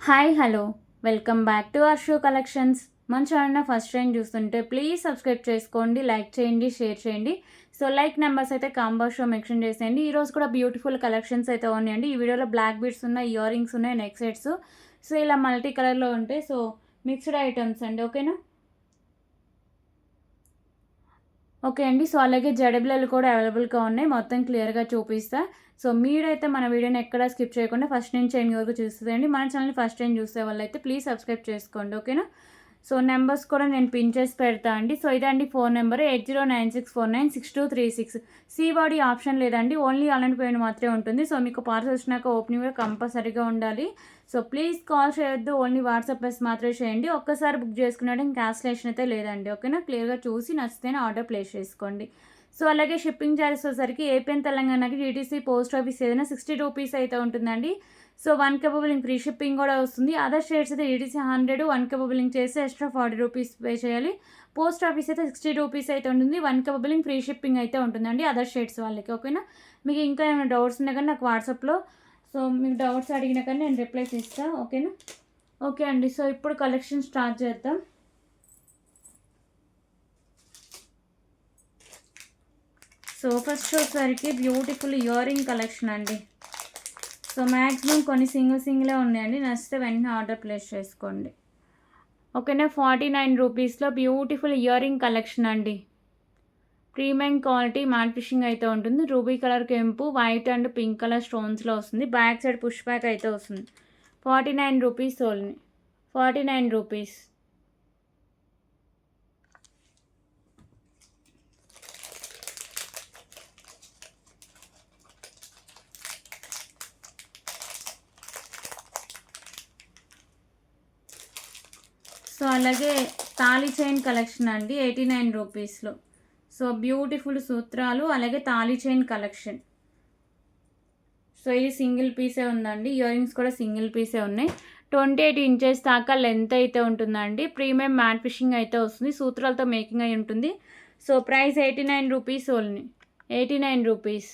Hi hello welcome back to our show collections. మన channel first time చూస్తుంటే please subscribe చేసుకోండి, like చేయండి, share చేయండి. సో లైక్ నెంబర్స్ అయితే కాంబో షో మెన్షన్ చేసేయండి. ఈరోజు కూడా బ్యూటిఫుల్ కలెక్షన్స్ అయితే ఉన్నాయండి. ఈ వీడియోలో బ్లాక్ బీడ్స్ ఉన్నాయి, ఇయర్ రింగ్స్ ఉన్నాయి, నెక్ సెట్స్. సో ఇలా మల్టీ కలర్లో ఉంటాయి. సో మిక్స్డ్ ఐటమ్స్ అండి, ఓకేనా? ఓకే అండి. సో అలాగే జడబిల్లలు కూడా అవైలబుల్గా ఉన్నాయి, మొత్తం క్లియర్గా చూపిస్తా. సో మీరైతే మన వీడియోని ఎక్కడ స్కిప్ చేయకుండా ఫస్ట్ నుంచి ఎండ్ వరకు చూస్తుందండి. మన ఛానల్ని ఫస్ట్ టైం చూసే వాళ్ళైతే ప్లీజ్ సబ్స్క్రైబ్ చేసుకోండి, ఓకేనా? సో నెంబర్స్ కూడా నేను పిన్ చేసి పెడతా అండి. సో ఇదండి ఫోన్ నెంబర్ 8096496236. బాడీ ఆప్షన్ లేదండి, ఓన్లీ ఆన్లైన్ పేమెంట్ మాత్రమే ఉంటుంది. సో మీకు పార్సల్ వచ్చినాక ఓపెనింగ్ కూడా కంపల్సరీగా ఉండాలి. సో ప్లీజ్ కాల్ చేయొద్దు, ఓన్లీ వాట్సాప్ మెసేజ్ మాత్రమే చేయండి. ఒక్కసారి బుక్ చేసుకున్నట్టు క్యాన్సిలేషన్ అయితే లేదండి, ఓకేనా? క్లియర్గా చూసి నచ్చితేనే ఆర్డర్ ప్లేస్ చేసుకోండి. సో అలాగే షిప్పింగ్ ఛార్జెస్ వచ్చేసరికి ఏపీ అండ్ తెలంగాణకి DTC పోస్ట్ ఆఫీస్ ఏదైనా 60 రూపీస్ అయితే ఉంటుందండి. So 1 cup billing free shipping కూడా వస్తుంది. అదర్ స్టేట్స్ అయితే DTC 100, 1 కప్ బిల్లింగ్ చేస్తే ఎక్స్ట్రా 40 రూపీస్ పే చేయాలి. పోస్ట్ ఆఫీస్ అయితే 60 రూపీస్ అయితే ఉంటుంది. 1 కప్ బిల్లింగ్ ఫ్రీ షిప్పింగ్ అయితే ఉంటుందండి అదర్ స్టేట్స్ వాళ్ళకి, ఓకేనా? మీకు ఇంకా ఏమైనా డౌట్స్ ఉన్నా కానీ నాకు వాట్సాప్లో సో మీకు డౌట్స్ అడిగినా కానీ నేను రిప్లైస్ ఇస్తాను, ఓకేనా? ఓకే అండి. సో ఇప్పుడు కలెక్షన్ స్టార్ట్ చేద్దాం. సో ఫస్ట్ వచ్చేసరికి బ్యూటిఫుల్ ఇయర్ రింగ్ కలెక్షన్ అండి. సో మ్యాక్సిమం కొన్ని సింగిలే ఉన్నాయండి, నచ్చితే వెంటనే ఆర్డర్ ప్లేస్ చేసుకోండి, ఓకేనా? 49 రూపీస్లో బ్యూటిఫుల్ ఇయర్ రింగ్ కలెక్షన్ అండి. ప్రీమియం క్వాలిటీ మ్యాట్ ఫిషింగ్ అయితే ఉంటుంది. రూబీ కలర్ కెంపు, వైట్ అండ్ పింక్ కలర్ స్టోన్స్లో వస్తుంది. బ్యాక్ సైడ్ పుష్ బ్యాక్ అయితే వస్తుంది. 49 రూపీస్ ఓన్లీ, 49 రూపీస్. సో అలాగే తాళీ చైన్ కలెక్షన్ అండి, 89 రూపీస్లో. సో బ్యూటిఫుల్ సూత్రాలు, అలాగే తాళీ చైన్ కలెక్షన్. సో ఇది సింగిల్ పీసే ఉందండి, ఇయర్ రింగ్స్ కూడా సింగిల్ పీసే ఉన్నాయి. 28 ఇంచెస్ దాకా లెంత్ అయితే ఉంటుందండి. ప్రీమియం మ్యాట్ ఫిషింగ్ అయితే వస్తుంది, సూత్రాలతో మేకింగ్ అయి ఉంటుంది. So price 89 rupees only, 89 rupees.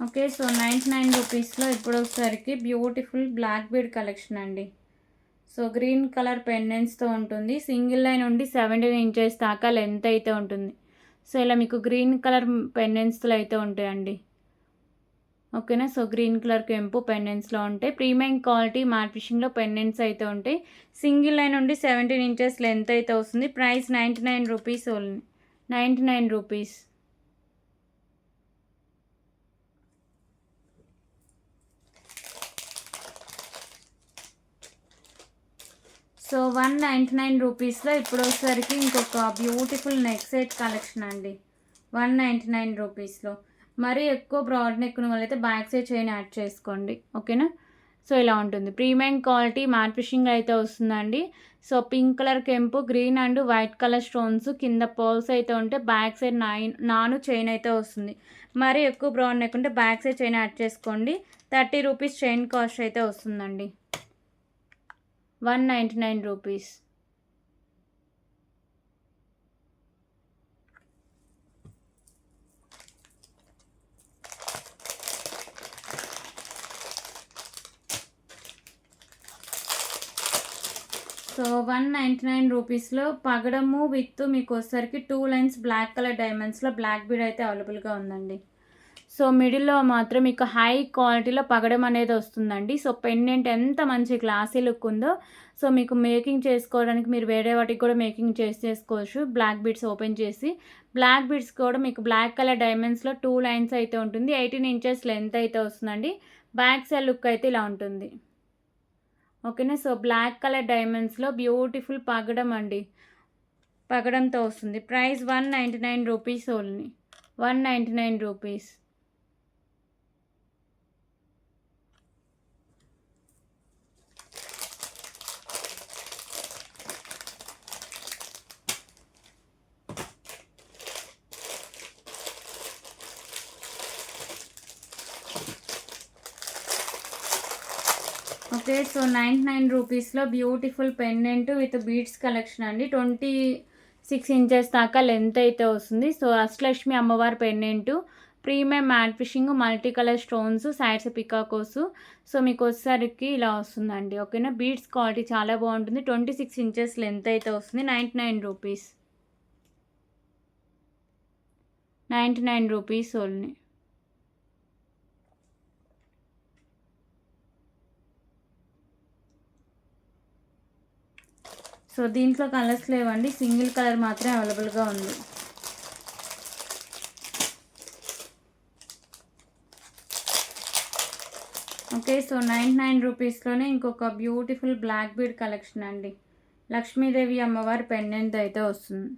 Okay. So 99 రూపీస్లో ఇప్పుడు ఒకసారికి బ్యూటిఫుల్ బ్లాక్ బీడ్ కలెక్షన్ అండి. సో గ్రీన్ కలర్ పెండెంట్స్తో ఉంటుంది. సింగిల్ లైన్ ఉండి 17 ఇంచెస్ దాకా లెంత్ అయితే ఉంటుంది. సో ఇలా మీకు గ్రీన్ కలర్ పెండెంట్స్లో అయితే ఉంటాయండి, ఓకేనా? సో గ్రీన్ కలర్ కెంపు పెండెంట్స్లో ఉంటాయి. ప్రీమియం క్వాలిటీ మ్యాట్ ఫిషింగ్లో పెండెంట్స్ అయితే ఉంటాయి. సింగిల్ లైన్ ఉండి 17 ఇంచెస్ లెంత్ అయితే వస్తుంది. Price 99 rupees only, 99 rupees. So 199 రూపీస్లో ఇప్పుడు వచ్చేసరికి ఇంకొక బ్యూటిఫుల్ నెక్ సెట్ కలెక్షన్ అండి. 199 రూపీస్లో. మరీ ఎక్కువ బ్రాడ్ నెక్ ఉన్న వాళ్ళైతే బ్యాక్ సైడ్ చైన్ యాడ్ చేసుకోండి, ఓకేనా? సో ఇలా ఉంటుంది. ప్రీమియం క్వాలిటీ మ్యాట్ ఫిషింగ్ అయితే వస్తుందండి. సో పింక్ కలర్ కెంపు, green and white colour stones, కింద పర్ల్స్ అయితే ఉంటే బ్యాక్ సైడ్ నాను చైన్ అయితే వస్తుంది. మరీ ఎక్కువ బ్రాడ్ నెక్ ఉంటే బ్యాక్ సైడ్ చైన్ యాడ్ చేసుకోండి. 30 రూపీస్ చైన్ కాస్ట్ అయితే వస్తుందండి, 199 రూపీస్. సో 199 రూపీస్లో పగడము విత్ మీకు వచ్చేసరికి 2 లైన్స్ బ్లాక్ కలర్ డైమండ్స్లో బ్లాక్ బీడ్ అయితే అవైలబుల్గా ఉందండి. సో మిడిల్లో మాత్రం మీకు హై క్వాలిటీలో పగడం అనేది వస్తుందండి. సో పెండెంట్ ఎంత మంచి క్లాసీ లుక్ ఉందో. సో మీకు మేకింగ్ చేసుకోవడానికి మీరు వేరే వాటికి కూడా మేకింగ్ చేసుకోవచ్చు. బ్లాక్ బీడ్స్ ఓపెన్ చేసి బ్లాక్ బీడ్స్ కూడా మీకు బ్లాక్ కలర్ డైమండ్స్లో 2 లైన్స్ అయితే ఉంటుంది. 18 ఇంచెస్ లెంత్ అయితే వస్తుందండి. బ్యాక్ సైడ్ లుక్ అయితే ఇలా ఉంటుంది, ఓకేనా? సో బ్లాక్ కలర్ డైమండ్స్లో బ్యూటిఫుల్ పగడం అండి, పగడంతో వస్తుంది. Price 199 rupees only, 199 rupees. So 99 రూపీస్లో beautiful pendant with beads collection అండి. 20 6 ఇంచెస్ దాకా లెంత్ అయితే వస్తుంది. సో అష్టలక్ష్మి అమ్మవారి pendant, premium matte finishing, multi colour stones, sides peacocks. So మీకు వచ్చేసరికి ఇలా వస్తుందండి. ఓకేనా, బీడ్స్ క్వాలిటీ చాలా బాగుంటుంది. 26 ఇంచెస్ లెంత్ అయితే వస్తుంది. 99 రూపీస్, 99 రూపీస్ ఓన్లీ. సో దీంట్లో కలర్స్ లేవండి, సింగిల్ కలర్ మాత్రమే అవైలబుల్గా ఉంది. ఓకే, సో 99 రూపీస్లోనే ఇంకొక బ్యూటిఫుల్ బ్లాక్ బీడ్ కలెక్షన్ అండి. లక్ష్మీదేవి అమ్మవారి పెండెంట్ అయితే వస్తుంది.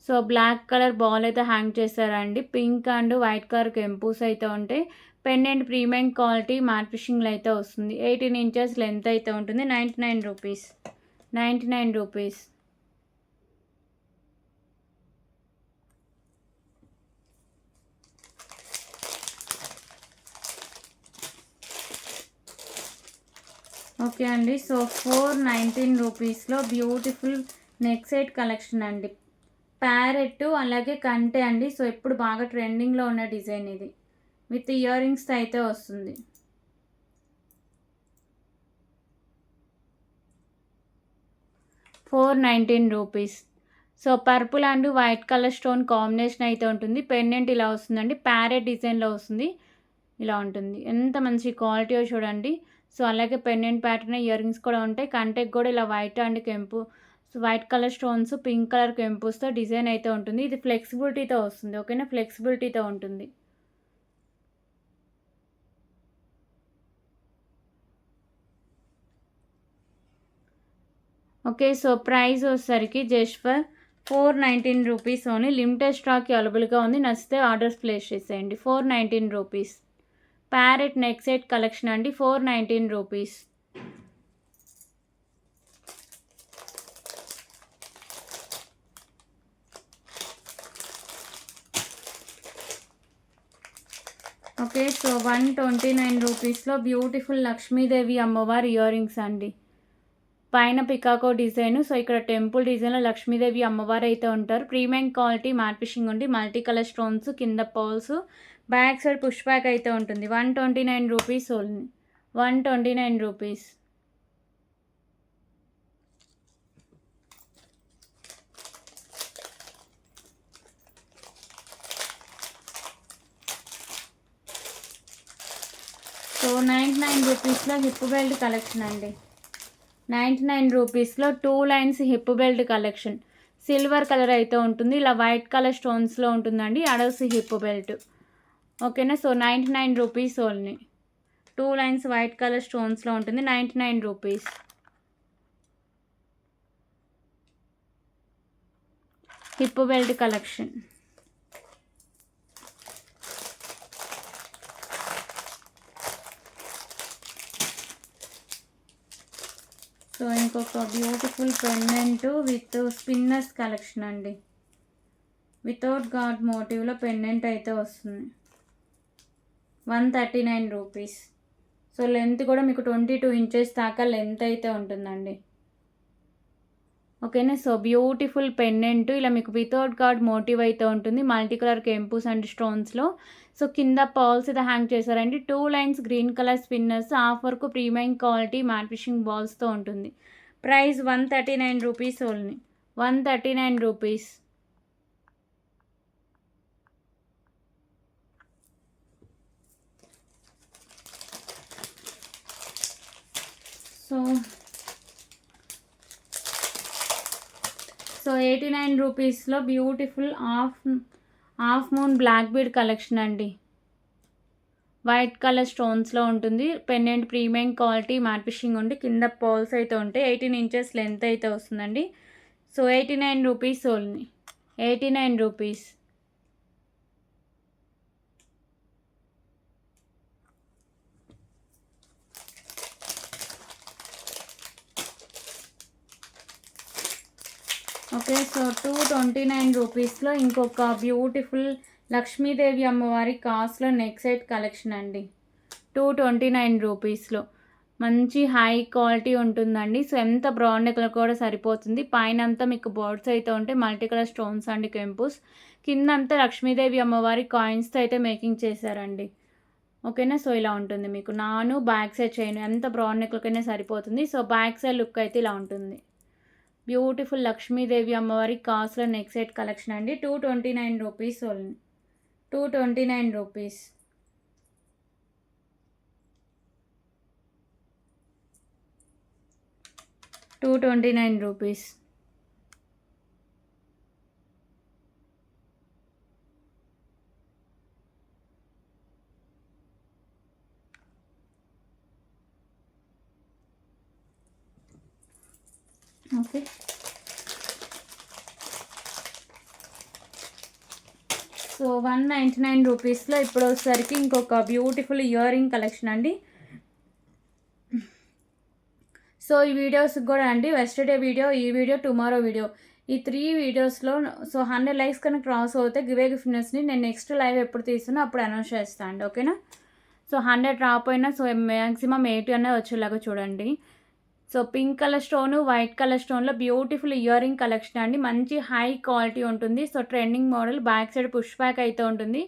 సో బ్లాక్ కలర్ బాల్ అయితే హ్యాంగ్ చేశారండి. పింక్ అండ్ వైట్ కలర్ కెంపూస్ అయితే ఉంటాయి. పెండెంట్ ప్రీమియం క్వాలిటీ మ్యాట్ ఫిషింగ్లో అయితే వస్తుంది. 18 ఇంచెస్ లెంత్ అయితే ఉంటుంది. 99 రూపీస్, 99 రూపీస్. ఓకే అండి, సో 419 రూపీస్లో బ్యూటిఫుల్ నెక్ సెట్ కలెక్షన్ అండి. ప్యారెట్ అలాగే కంటే అండి. సో ఇప్పుడు బాగా ట్రెండింగ్లో ఉన్న డిజైన్ ఇది. విత్ ఇయర్ రింగ్స్ అయితే వస్తుంది. ₹419. So purple and white colour stone combination అయితే ఉంటుంది. పెండెంట్ ఇలా వస్తుందండి, ప్యారెట్ డిజైన్లో వస్తుంది. ఇలా ఉంటుంది, ఎంత మంచి క్వాలిటీయో చూడండి. సో అలాగే పెండెంట్ ప్యాటర్న్, ఇయర్ రింగ్స్ కూడా ఉంటాయి. కంటెక్ కూడా ఇలా వైట్ అండ్ కెంపు, so white colour stones, pink colour కెంపుస్తో డిజైన్ అయితే ఉంటుంది. ఇది ఫ్లెక్సిబిలిటీతో వస్తుంది. ఓకేనా, ఫ్లెక్సిబిలిటీతో ఉంటుంది. ఓకే, సో ప్రైస్ వచ్చేసరికి just for 419 rupees only. Limited stock అవైలబుల్గా ఉంది. నచ్చితే ఆర్డర్స్ ప్లేస్ చేసేయండి. 419 rupees. Parrot neck set collection అండి. 419 రూపీస్. ఓకే, సో 129 రూపీస్లో బ్యూటిఫుల్ లక్ష్మీదేవి అమ్మవారి ఇయర్ రింగ్స్ అండి. పైన పికాకో డిజైన్, సో ఇక్కడ టెంపుల్ డిజైన్లో లక్ష్మీదేవి అమ్మవారు అయితే ఉంటారు. ప్రీమియం క్వాలిటీ మ్యాట్ ఫిషింగ్ ఉండి, మల్టీ కలర్ స్టోన్స్, కింద pearls, back side push back అయితే ఉంటుంది. 129 రూపీస్ ఓన్లీ, 129 రూపీస్. సో 99 రూపీస్లో హిప్ బెల్ట్ కలెక్షన్ అండి. 99 రూపీస్లో 2 lines hip belt collection. Silver colour అయితే ఉంటుంది, ఇలా వైట్ కలర్ స్టోన్స్లో ఉంటుందండి. Adults hip belt. ఓకేనా, so 99 rupees only. 2 lines white colour స్టోన్స్లో ఉంటుంది. 99 rupees. Hip belt collection. So ఇంకొక beautiful pendant with spinners collection అండి. వితౌట్ గాడ్ మోటివ్లో పెండెంట్ అయితే వస్తుంది. 139 రూపీస్. సో లెంత్ కూడా మీకు 22 ఇంచెస్ దాకా లెంత్ అయితే ఉంటుందండి. ఓకేనా, సో బ్యూటిఫుల్ పెండెంట్ ఇలా మీకు వితౌట్ గాడ్ మోటివ్ అయితే ఉంటుంది. మల్టీ కలర్ కెంపుస్ అండ్ స్టోన్స్లో. సో కింద పర్ల్స్ అయితే హ్యాంగ్ చేశారండి. 2 lines green colour spinners, half వరకు ప్రీమియం క్వాలిటీ మ్యాట్ ఫిషింగ్ బాల్స్తో ఉంటుంది. Price 139 rupees only, 139 rupees. So 89 రూపీస్లో beautiful half moon black bead collection అండి. వైట్ కలర్ స్టోన్స్లో ఉంటుంది. Pendant premium quality matte finishing ఉండి, కింద పర్ల్స్ అయితే ఉంటాయి. 18 ఇంచెస్ లెంత్ అయితే వస్తుందండి. So 89 rupees only, 89 rupees. Okay, so 229 రూపీస్లో ఇంకొక బ్యూటిఫుల్ లక్ష్మీదేవి అమ్మవారి కాస్ట్లో నెక్ సెట్ కలెక్షన్ అండి. 229 రూపీస్లో మంచి హై క్వాలిటీ ఉంటుందండి. సో ఎంత బ్రౌన్ నెక్‌లో కూడా సరిపోతుంది. పైనంతా మీకు బర్డ్స్ అయితే ఉంటాయి. మల్టీ కలర్ స్టోన్స్ అండి కెంపుస్. కిందంతా లక్ష్మీదేవి అమ్మవారి కాయిన్స్‌తో అయితే మేకింగ్ చేశారండి. ఓకేనా. సో ఇలా ఉంటుంది మీకు. బ్యాక్ సైడ్ చైన్ ఎంత బ్రౌన్ నెక్‌లకైనా సరిపోతుంది. సో బ్యాక్ సైడ్ లుక్ అయితే ఇలా ఉంటుంది. బ్యూటిఫుల్ లక్ష్మీదేవి అమ్మవారి కాసుల నెక్ సెట్ కలెక్షన్ అండి. 229 rupees only. 229 rupees. Rupees. Okay. So 199 రూపీస్లో ఇప్పుడు వచ్చేసరికి ఇంకొక బ్యూటిఫుల్ ఇయర్ రింగ్ కలెక్షన్ అండి. సో ఈ వీడియోస్కి కూడా అండి, వెస్టర్డే వీడియో, ఈ వీడియో, టుమారో వీడియో, ఈ 3 వీడియోస్లో సో 100 లైక్స్ కన్నా క్రాస్ అవుతే గిఫ్ట్నెస్ని నేను నెక్స్ట్ లైవ్ ఎప్పుడు తీస్తున్నా అప్పుడు అనౌన్స్ చేస్తాను అండి. ఓకేనా. సో 100 రాపోయినా సో మ్యాక్సిమం 80 అనే వచ్చేలాగా చూడండి. So pink colour stone, white colour స్టోన్లో బ్యూటిఫుల్ ఇయర్ రింగ్ కలెక్షన్ అండి. మంచి హై క్వాలిటీ ఉంటుంది. So trending model, back side push back అయితే ఉంటుంది.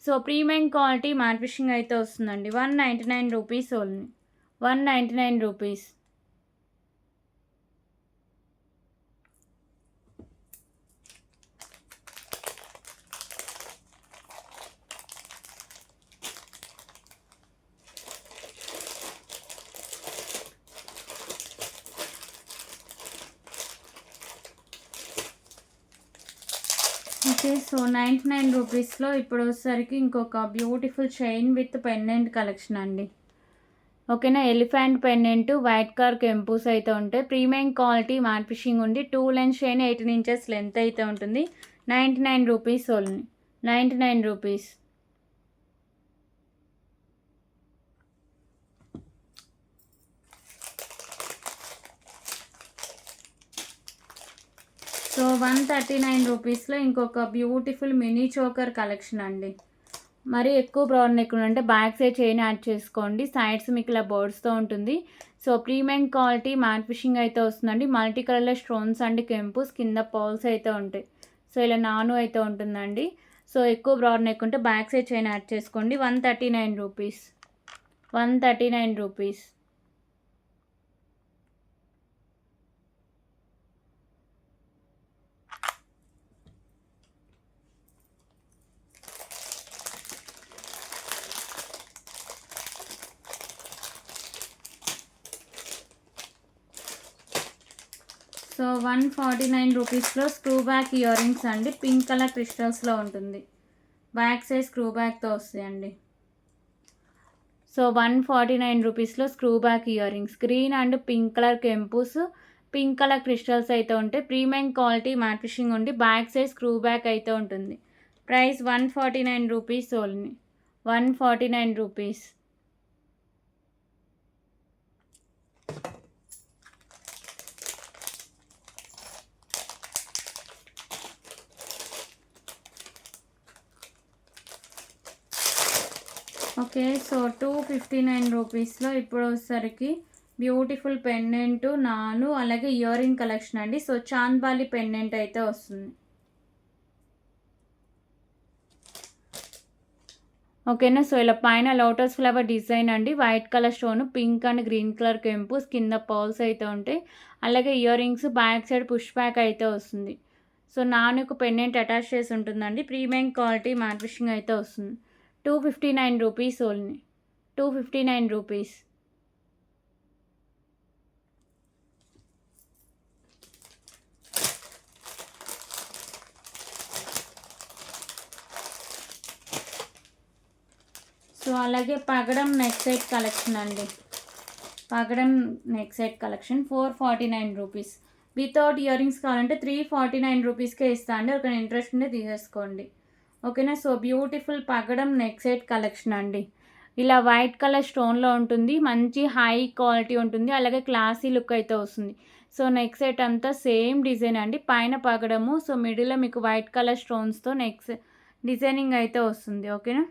So premium quality matte finishing అయితే వస్తుందండి. 199 rupees only. 199 rupees. Okay. So 99 రూపీస్లో ఇప్పుడు వచ్చేసరికి ఇంకొక beautiful chain with pendant collection అండి. ఓకేనా. ఎలిఫెంట్ పెండెంట్, వైట్ కలర్ కెంపూస్ అయితే ఉంటాయి. ప్రీమియం క్వాలిటీ మ్యాట్ ఫిషింగ్ ఉంది. 2 లెన్స్ చైన్, 18 ఇంచెస్ లెంత్ అయితే ఉంటుంది. 99 రూపీస్ ఓన్లీ. 99 రూపీస్. సో 139 రూపీస్లో ఇంకొక బ్యూటిఫుల్ మినీ చోకర్ కలెక్షన్ అండి. మరి ఎక్కువ బ్రౌన్ నెక్ అంటే బ్యాక్ సైడ్ చైన్ యాడ్ చేసుకోండి. సైడ్స్ మీకు ఇలా బర్డ్స్తో ఉంటుంది. So premium quality matte finishing అయితే వస్తుందండి. మల్టీ కలర్లో స్టోన్స్ అండ్ కెంపుస్, కింద పర్ల్స్ అయితే ఉంటాయి. సో ఇలా అయితే ఉంటుందండి. సో ఎక్కువ బ్రౌన్ నెక్ ఉంటే బ్యాక్ సైడ్ చైన్ యాడ్ చేసుకోండి. 139 రూపీస్. 139 రూపీస్. సో 149 రూపీస్లో స్క్రూ బ్యాక్ ఇయర్ రింగ్స్ అండి. పింక్ కలర్ క్రిస్టల్స్లో ఉంటుంది. బ్యాక్ సైడ్ స్క్రూ బ్యాక్తో వస్తాయండి. సో 149 రూపీస్లో screw back earrings, green and pink colour కెంపుస్, పింక్ కలర్ క్రిస్టల్స్ అయితే ఉంటాయి. ప్రీమియం క్వాలిటీ మ్యాట్ ఫిషింగ్ ఉండి బ్యాక్ సైడ్ స్క్రూ బ్యాక్ అయితే ఉంటుంది. Price 149 rupees only. 149 rupees. Okay. So 259 రూపీస్లో ఇప్పుడు వచ్చేసరికి బ్యూటిఫుల్ పెండెంట్, అలాగే ఇయర్ రింగ్ కలెక్షన్ అండి. సో చాంద్బాలి పెండెంట్ అయితే వస్తుంది. ఓకేనా. సో ఇలా పైన లోటస్ ఫ్లవర్ డిజైన్ అండి. White colour stone, pink and green colour కెంపుస్, కింద పర్ల్స్ అయితే ఉంటాయి. అలాగే earrings, back side push back అయితే వస్తుంది. సో ఒక పెండెంట్ అటాచ్ చేసి ఉంటుందండి. ప్రీమియం క్వాలిటీ మ్యాట్ ఫిషింగ్ అయితే వస్తుంది. 259 రూపీస్ ఓన్లీ. 259 రూపీస్. సో అలాగే పగడం నెక్ సెట్ కలెక్షన్ అండి. పగడం neck set collection 449 rupees. Without earrings కావాలంటే 349 రూపీస్కే ఇస్తా అండి. ఒక ఇంట్రెస్ట్ ఉంటే తీసేసుకోండి. ఓకేనా. సో బ్యూటిఫుల్ పగడం నెక్ సెట్ కలెక్షన్ అండి. ఇలా వైట్ కలర్ స్టోన్లో ఉంటుంది. మంచి హై క్వాలిటీ ఉంటుంది. అలాగే క్లాసీ లుక్ అయితే వస్తుంది. సో నెక్ సెట్ అంతా సేమ్ డిజైన్ అండి. పైన పగడము, సో మిడిల్లో మీకు వైట్ కలర్ స్టోన్స్తో డిజైనింగ్ అయితే వస్తుంది. ఓకేనా.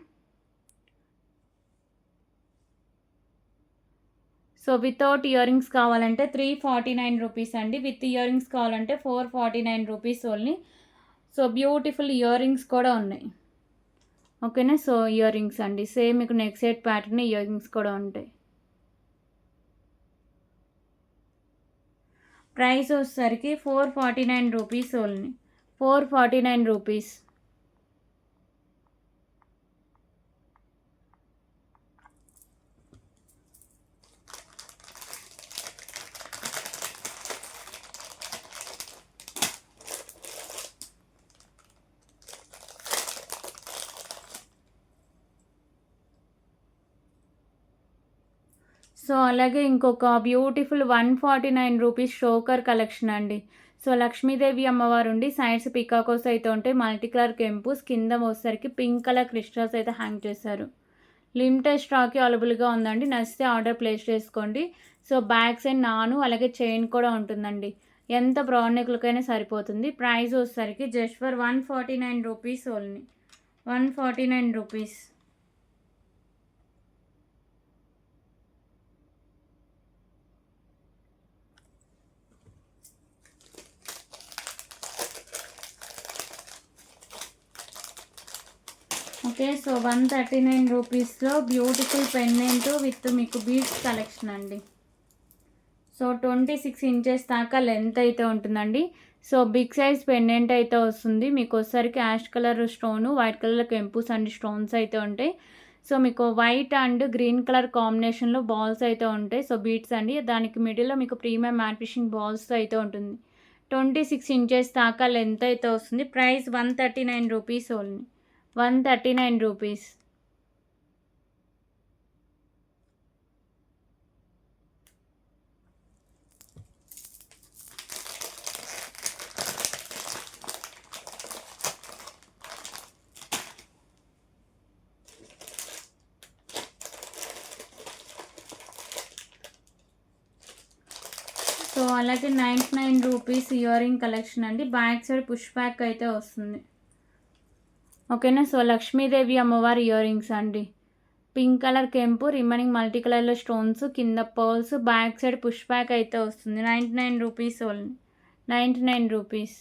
సో వితౌట్ ఇయర్ రింగ్స్ కావాలంటే 349 రూపీస్ అండి. విత్ ఇయర్ రింగ్స్ కావాలంటే 449 rupees only. So beautiful ear rings కూడా ఉన్నాయి. ఓకేనా. సో ఇయర్ రింగ్స్ అండి, సేమ్ మీకు neck set pattern ear rings కూడా ఉంటాయి. ప్రైస్ వచ్చేసరికి 449 రూపీస్ ఓన్లీ. 449 రూపీస్. సో అలాగే ఇంకొక బ్యూటిఫుల్ 149 రూపీస్ షోకర్ కలెక్షన్ అండి. సో లక్ష్మీదేవి అమ్మవారు ఉండి సైడ్స్ పికాకోస్ అయితే ఉంటాయి, మల్టీ కలర్ కెంపుస్, కింద వచ్చేసరికి పింక్ కలర్ క్రిస్టల్స్ అయితే హ్యాంగ్ చేశారు. లిమిటెడ్ స్టాక్ అవైలబుల్గా ఉందండి, నచ్చితే ఆర్డర్ ప్లేస్ చేసుకోండి. సో బ్యాక్ సైడ్ నాను అలాగే చైన్ కూడా ఉంటుందండి, ఎంత బ్రౌన్ నెక్లకైనా సరిపోతుంది. ప్రైస్ వచ్చేసరికి just for 149 rupees only. 149 rupees. Okay. So 139 రూపీస్లో బ్యూటిఫుల్ పెండెంట్ విత్ మీకు బీడ్స్ కలెక్షన్ అండి. సో 26 ఇంచెస్ దాకా లెంత్ అయితే ఉంటుందండి. సో బిగ్ సైజ్ పెండెంట్ అయితే వస్తుంది. మీకు వచ్చేసరికి ash colour stone, white colour కెంపుస్ అండ్ స్టోన్స్ అయితే ఉంటాయి. సో మీకు వైట్ అండ్ గ్రీన్ కలర్ కాంబినేషన్లో బాల్స్ అయితే ఉంటాయి. సో బీడ్స్ అండి, దానికి మిడిల్లో మీకు ప్రీమియం మ్యాట్ ఫిషింగ్ బాల్స్ అయితే ఉంటుంది. 26 ఇంచెస్ దాకా లెంత్ అయితే వస్తుంది. Price 139 rupees only. 139 rupees. So అలాగే 99 రూపీస్ ఇయర్ రింగ్ కలెక్షన్ అండి. బ్యాక్ సైడ్ పుష్ బ్యాక్ అయితే వస్తుంది. ఓకేనా. సో లక్ష్మీదేవి అమ్మవారి ఇయర్ రింగ్స్ అండి, పింక్ కలర్ కెంపు, రిమైనింగ్ మల్టీ కలర్లో స్టోన్స్, కింద pearls, back side push back అయితే వస్తుంది. 99 rupees only. 99 rupees.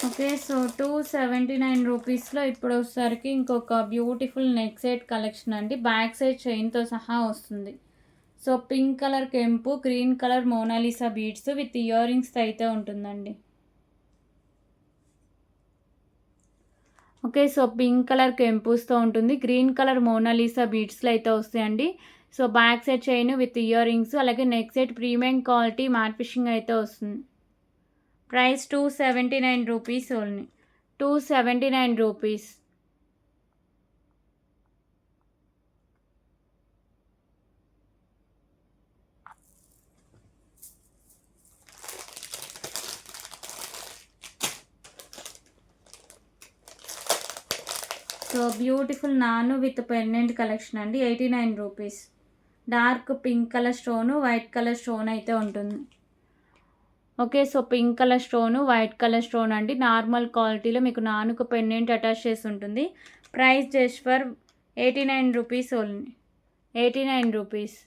Okay. So 279 రూపీస్లో ఇప్పుడు వచ్చేసరికి ఇంకొక బ్యూటిఫుల్ నెక్ సెట్ కలెక్షన్ అండి. బ్యాక్ సైడ్ చైన్తో సహా వస్తుంది. సో పింక్ కలర్ కెంపు, green colour Mona Lisa beads with earrings అయితే ఉంటుందండి. ఓకే. సో పింక్ కలర్ కెంపుస్తో ఉంటుంది, గ్రీన్ కలర్ మోనాలిసా బీడ్స్లో అయితే వస్తాయండి. So back side chain with earrings, అలాగే neck set premium quality matte finishing అయితే వస్తుంది. Price 279 rupees only. 279 rupees. So beautiful నాను విత్ పెండెంట్ కలెక్షన్ అండి. 89 rupees. Dark pink colour stone, white colour stone అయితే ఉంటుంది. Okay. So pink colour stone, white colour stone అండి, normal క్వాలిటీలో మీకు నానుక pendant attach చేసి ఉంటుంది. Price just for 89 rupees only. 89 rupees.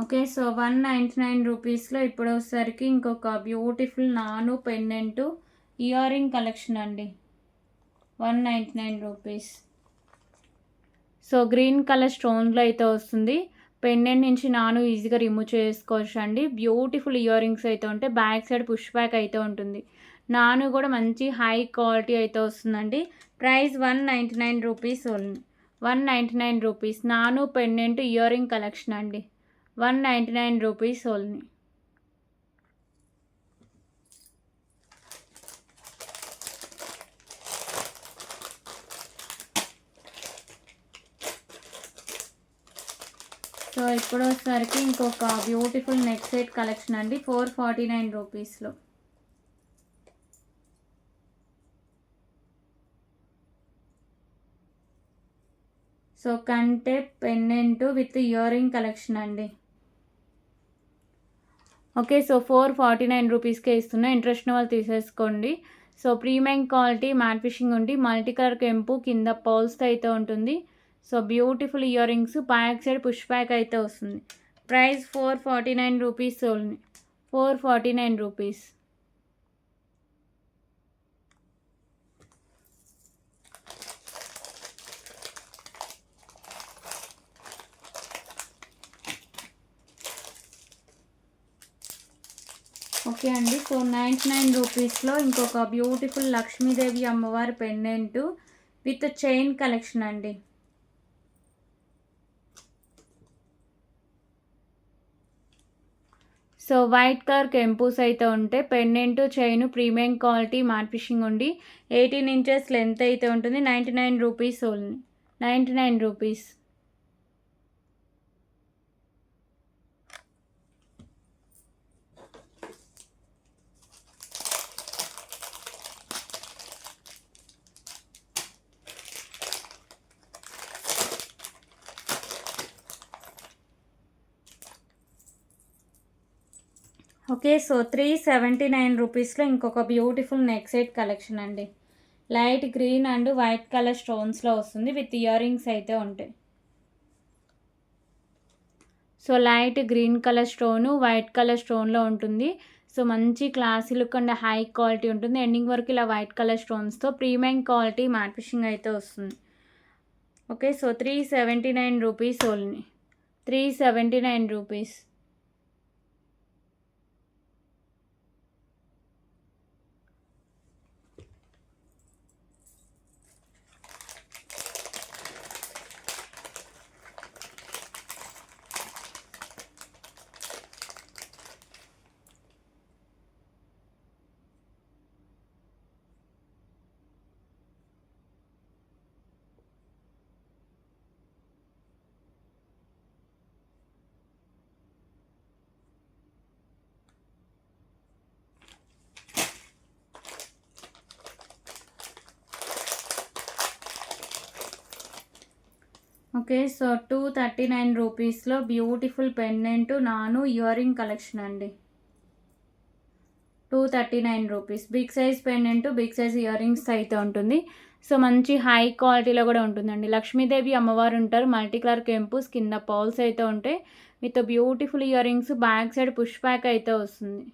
Okay. So 199 రూపీస్లో ఇప్పుడు వచ్చేసరికి ఇంకొక బ్యూటిఫుల్ నాను పెండెంట్ ఇయర్ రింగ్ కలెక్షన్ అండి. 199 రూపీస్. సో గ్రీన్ కలర్ స్టోన్లో అయితే వస్తుంది. పెండెంట్ నుంచి నాను ఈజీగా రిమూవ్ చేసుకోవచ్చు అండి. బ్యూటిఫుల్ ఇయర్ రింగ్స్ అయితే ఉంటాయి, బ్యాక్ సైడ్ పుష్ బ్యాక్ అయితే ఉంటుంది. నాను కూడా మంచి హై క్వాలిటీ అయితే వస్తుందండి. Price 199 rupees only. 199 రూపీస్. నాను పెండెంట్ ఇయర్ రింగ్ కలెక్షన్ అండి. 199 రూపీస్ ఓన్లీ. సో ఇప్పుడు వచ్చేసరికి ఇంకొక బ్యూటిఫుల్ నెక్ సెట్ కలెక్షన్ అండి, 449 రూపీస్లో. సో కంటే pendant with ear ring collection అండి. ఓకే, సో 449 రూపీస్కే ఇస్తున్నా, ఇంట్రెస్ట్ ఉన్న వాళ్ళు తీసేసుకోండి. So premium quality matte finishing ఉండి మల్టీ కలర్ కెంపు కింద పౌల్స్తో అయితే ఉంటుంది. So beautiful earrings, back side push back అయితే వస్తుంది. Price 449 rupees only, 449 rupees. Okay అండి, సో 99 రూపీస్లో ఇంకొక బ్యూటిఫుల్ లక్ష్మీదేవి అమ్మవారి పెండెంట్ విత్ చైన్ కలెక్షన్ అండి. సో వైట్ కలర్ కెంపూస్ అయితే ఉంటాయి. Pendant chain premium quality matte finishing ఉండి 18 ఇంచెస్ లెంత్ అయితే ఉంటుంది. 99 rupees only, 99 rupees. Okay, so 379 రూపీస్లో ఇంకొక బ్యూటిఫుల్ నెక్ సెట్ కలెక్షన్ అండి. Light green and white colour స్టోన్స్లో వస్తుంది, విత్ ఇయర్ రింగ్స్ అయితే ఉంటాయి. So light green colour stone white colour స్టోన్లో ఉంటుంది. సో మంచి classy look and high quality ఉంటుంది. ఎండింగ్ వరకు ఇలా వైట్ కలర్ స్టోన్స్తో ప్రీమియం క్వాలిటీ మ్యాట్ ఫిషింగ్ అయితే వస్తుంది. Okay, so 379 rupees only, 379 rupees. Okay, so 239 రూపీస్లో బ్యూటిఫుల్ పెండెంట్ నాను ఇయర్ రింగ్ కలెక్షన్ అండి. 239 rupees. Big size pendant, big size earrings అయితే ఉంటుంది. సో మంచి హై క్వాలిటీలో కూడా ఉంటుందండి. లక్ష్మీదేవి అమ్మవారు ఉంటారు, మల్టీ కలర్ కెంపుస్ కింద పౌల్స్ అయితే ఉంటాయి, with beautiful earrings, back side push back అయితే వస్తుంది.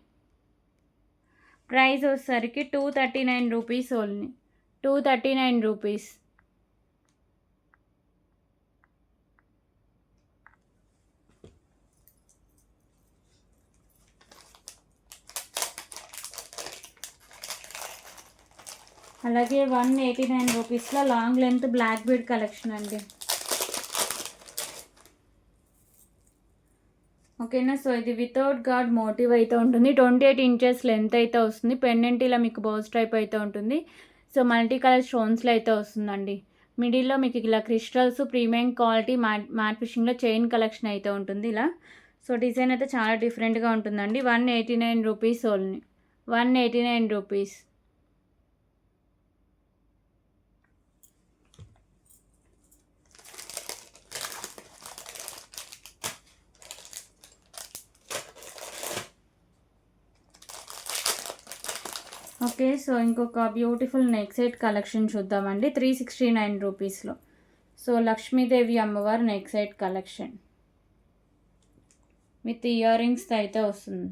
ప్రైస్ వచ్చేసరికి 239 రూపీస్ ఓన్లీ, 239 రూపీస్. అలాగే 189 రూపీస్లో long length black bead collection అండి. ఓకేనా, సో ఇది వితౌట్ గాడ్ మోటివ్ అయితే ఉంటుంది. 28 ఇంచెస్ లెంత్ అయితే వస్తుంది. పెండెంట్ ఇలా మీకు బౌస్ టైప్ అయితే ఉంటుంది. సో మల్టీ కలర్ స్టోన్స్లో అయితే వస్తుందండి. మిడిల్లో మీకు ఇలా క్రిస్టల్స్ ప్రీమియం క్వాలిటీ మ్యాట్ ఫిషింగ్లో చైన్ కలెక్షన్ అయితే ఉంటుంది ఇలా. సో డిజైన్ అయితే చాలా డిఫరెంట్గా ఉంటుందండి. 189 rupees only, 189 rupees. Okay, so ఇంకొక బ్యూటిఫుల్ నెక్ సెట్ కలెక్షన్ చూద్దామండి. 369 రూపీస్లో. సో లక్ష్మీదేవి అమ్మవారు neck set collection with earrings అయితే వస్తుంది.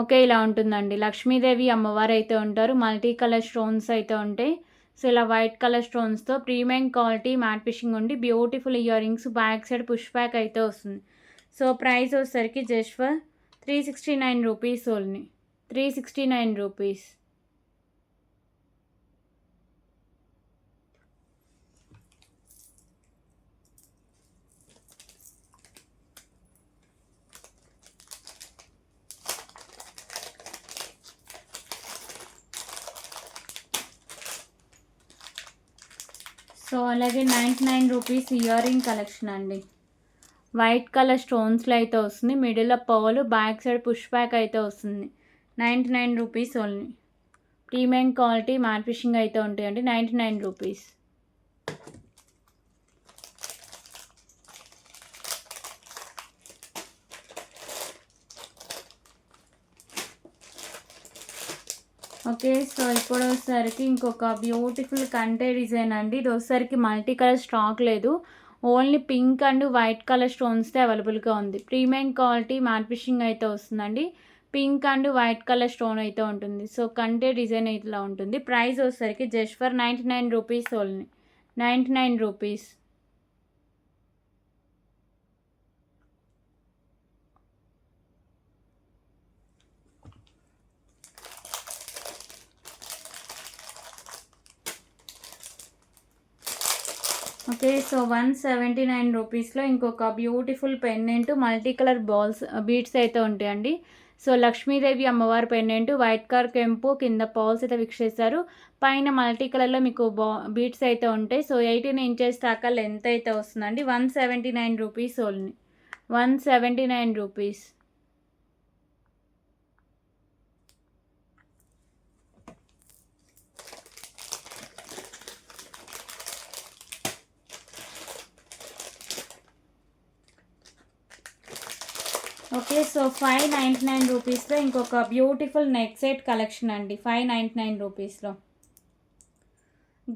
ఓకే, ఇలా ఉంటుందండి. లక్ష్మీదేవి అమ్మవారు అయితే ఉంటారు, మల్టీ కలర్ స్టోన్స్ అయితే ఉంటాయి. సో ఇలా వైట్ కలర్ స్టోన్స్తో ప్రీమియం క్వాలిటీ మ్యాట్ ఫిషింగ్ ఉండి beautiful earrings, back side push back అయితే వస్తుంది. సో ప్రైస్ వచ్చేసరికి just for 369 rupees only, 369 rupees. So అలాగే 99 రూపీస్ ఇయర్ రింగ్ కలెక్షన్ అండి. వైట్ కలర్ స్టోన్స్లో అయితే వస్తుంది. మిడిల్లో pearl, back side push back అయితే వస్తుంది. 99 rupees only. Premium quality matte finishing అయితే ఉంటాయండి. 99 రూపీస్. ఓకే. సో ఇప్పుడు వచ్చేసరికి ఇంకొక బ్యూటిఫుల్ కంటే డిజైన్ అండి. ఇది వచ్చేసరికి మల్టీ కలర్ స్టాక్ లేదు. Only pink and white colour స్టోన్స్తో అవైలబుల్గా ఉంది. ప్రీమియం క్వాలిటీ మ్యాట్ ఫిషింగ్ అయితే వస్తుందండి. Pink and white colour stone అయితే ఉంటుంది. సో కంటే డిజైన్ ఇట్లా ఉంటుంది. ప్రైస్ వచ్చేసరికి just for 99 rupees only. 99 rupees. Okay. So 179 రూపీస్లో ఇంకొక beautiful pendant multi colour balls beads అయితే ఉంటాయండి. సో లక్ష్మీదేవి అమ్మవారి పెండెంట్ వైట్ కలర్ కెంపు, కింద పాల్స్ అయితే ఫిక్స్ చేశారు. పైన మల్టీ కలర్లో మీకు బీడ్స్ అయితే ఉంటాయి. సో 18 ఇంచెస్ దాకా లెంత్ అయితే వస్తుందండి. 179 rupees only. 179 rupees. Okay. So 599 రూపీస్లో ఇంకొక బ్యూటిఫుల్ నెక్ సెట్ కలెక్షన్ అండి. 599 రూపీస్లో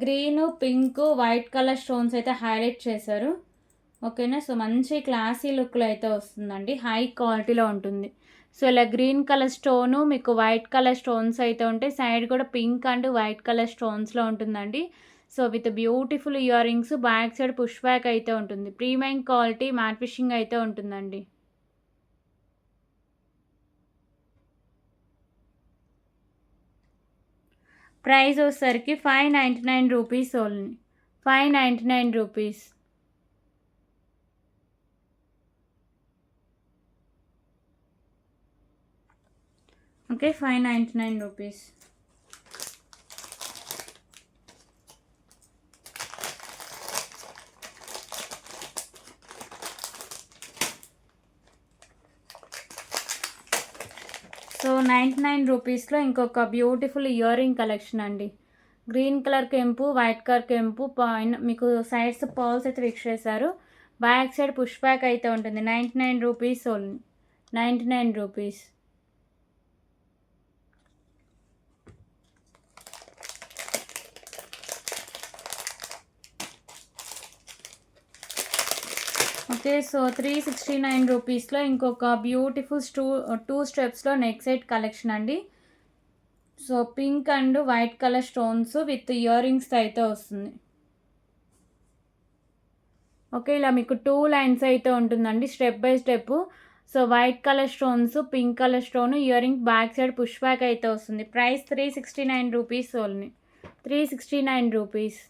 green, pink, white colour stones అయితే హైలైట్ చేశారు. ఓకేనా. సో మంచి క్లాసీ లుక్లో అయితే వస్తుందండి. హై క్వాలిటీలో ఉంటుంది. సో ఇలా గ్రీన్ కలర్ స్టోను, మీకు వైట్ కలర్ స్టోన్స్ అయితే ఉంటాయి. సైడ్ కూడా పింక్ అండ్ వైట్ కలర్ స్టోన్స్లో ఉంటుందండి. So with beautiful earrings, back side push back అయితే ఉంటుంది. ప్రీమియం క్వాలిటీ మ్యాట్ ఫిషింగ్ అయితే ఉంటుందండి. ప్రైస్ వచ్చేసరికి 599 rupees only. 599 rupees. Okay. 599 rupees. So 99 రూపీస్లో ఇంకొక బ్యూటిఫుల్ ఇయర్ రింగ్ కలెక్షన్ అండి. గ్రీన్ కలర్ కెంపు, వైట్ కలర్ కెంపు, పైన మీకు సైడ్స్ పర్ల్స్ అయితే ఫిక్స్ చేశారు. బ్యాక్ సైడ్ పుష్ బ్యాక్ అయితే ఉంటుంది. 99 rupees only. 99 rupees. Okay. So 369 రూపీస్లో ఇంకొక బ్యూటిఫుల్ 2 స్టెప్స్లో నెక్ సెట్ కలెక్షన్ అండి. So pink and white colour stones with earrings అయితే వస్తుంది. ఓకే. ఇలా మీకు 2 లైన్స్ అయితే ఉంటుందండి step by step. So white colour stones, pink colour stone, ear ring, back side push back అయితే వస్తుంది. Price 369 rupees only. 369 rupees.